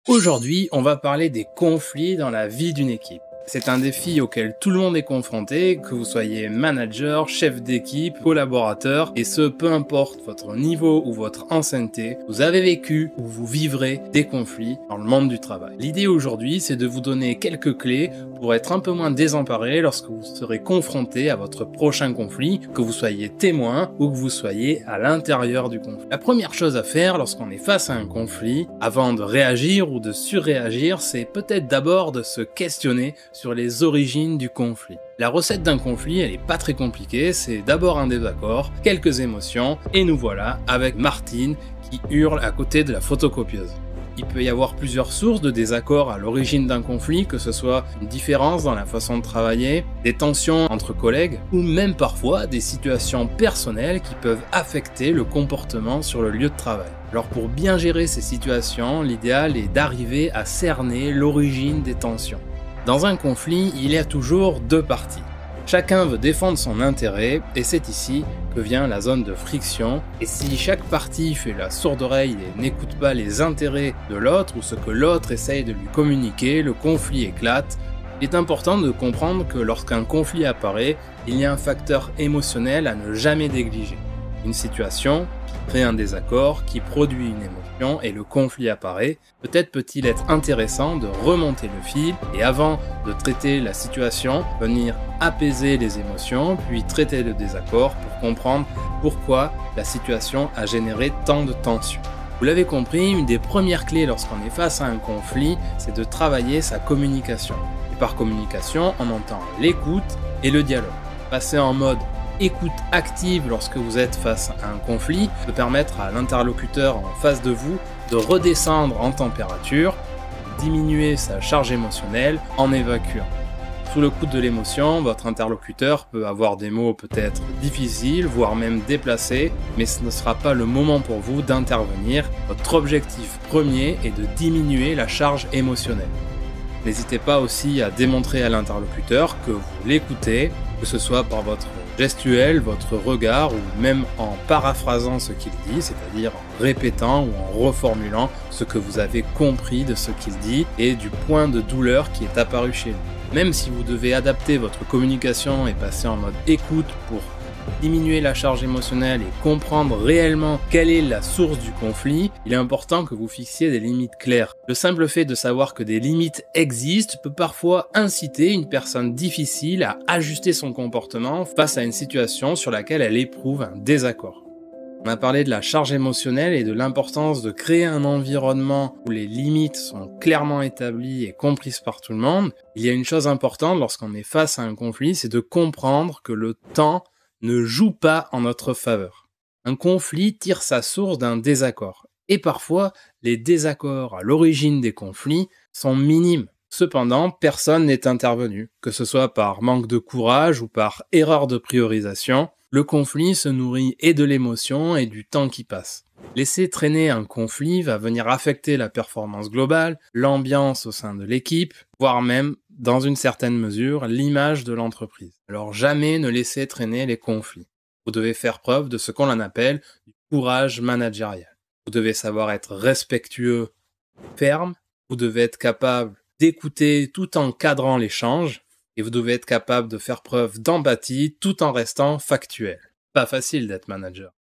Aujourd'hui, on va parler des conflits dans la vie d'une équipe. C'est un défi auquel tout le monde est confronté, que vous soyez manager, chef d'équipe, collaborateur, et ce, peu importe votre niveau ou votre ancienneté, vous avez vécu ou vous vivrez des conflits dans le monde du travail. L'idée aujourd'hui, c'est de vous donner quelques clés pour être un peu moins désemparé lorsque vous serez confronté à votre prochain conflit, que vous soyez témoin ou que vous soyez à l'intérieur du conflit. La première chose à faire lorsqu'on est face à un conflit, avant de réagir ou de surréagir, c'est peut-être d'abord de se questionner sur les origines du conflit. La recette d'un conflit, elle est pas très compliquée, c'est d'abord un désaccord, quelques émotions, et nous voilà avec Martine qui hurle à côté de la photocopieuse. Il peut y avoir plusieurs sources de désaccord à l'origine d'un conflit, que ce soit une différence dans la façon de travailler, des tensions entre collègues, ou même parfois des situations personnelles qui peuvent affecter le comportement sur le lieu de travail. Alors pour bien gérer ces situations, l'idéal est d'arriver à cerner l'origine des tensions. Dans un conflit, il y a toujours deux parties. Chacun veut défendre son intérêt, et c'est ici que vient la zone de friction. Et si chaque partie fait la sourde oreille et n'écoute pas les intérêts de l'autre ou ce que l'autre essaye de lui communiquer, le conflit éclate. Il est important de comprendre que lorsqu'un conflit apparaît, il y a un facteur émotionnel à ne jamais négliger. Une situation qui crée un désaccord, qui produit une émotion et le conflit apparaît, peut-être peut-il être intéressant de remonter le fil et avant de traiter la situation, venir apaiser les émotions, puis traiter le désaccord pour comprendre pourquoi la situation a généré tant de tensions. Vous l'avez compris, une des premières clés lorsqu'on est face à un conflit, c'est de travailler sa communication. Et par communication, on entend l'écoute et le dialogue. Passer en mode écoute active lorsque vous êtes face à un conflit peut permettre à l'interlocuteur en face de vous de redescendre en température, diminuer sa charge émotionnelle en évacuant. Sous le coup de l'émotion, votre interlocuteur peut avoir des mots peut-être difficiles, voire même déplacés, mais ce ne sera pas le moment pour vous d'intervenir. Votre objectif premier est de diminuer la charge émotionnelle. N'hésitez pas aussi à démontrer à l'interlocuteur que vous l'écoutez, que ce soit par votre gestuelle, votre regard ou même en paraphrasant ce qu'il dit, c'est-à-dire en répétant ou en reformulant ce que vous avez compris de ce qu'il dit et du point de douleur qui est apparu chez lui. Même si vous devez adapter votre communication et passer en mode écoute pour diminuer la charge émotionnelle et comprendre réellement quelle est la source du conflit, il est important que vous fixiez des limites claires. Le simple fait de savoir que des limites existent peut parfois inciter une personne difficile à ajuster son comportement face à une situation sur laquelle elle éprouve un désaccord. On a parlé de la charge émotionnelle et de l'importance de créer un environnement où les limites sont clairement établies et comprises par tout le monde. Il y a une chose importante lorsqu'on est face à un conflit, c'est de comprendre que le temps ne joue pas en notre faveur. Un conflit tire sa source d'un désaccord. Et parfois, les désaccords à l'origine des conflits sont minimes. Cependant, personne n'est intervenu, que ce soit par manque de courage ou par erreur de priorisation. Le conflit se nourrit et de l'émotion et du temps qui passe. Laisser traîner un conflit va venir affecter la performance globale, l'ambiance au sein de l'équipe, voire même, dans une certaine mesure, l'image de l'entreprise. Alors jamais ne laissez traîner les conflits. Vous devez faire preuve de ce qu'on en appelle du courage managérial. Vous devez savoir être respectueux, ferme, vous devez être capable d'écouter tout en cadrant l'échange, et vous devez être capable de faire preuve d'empathie tout en restant factuel. Pas facile d'être manager.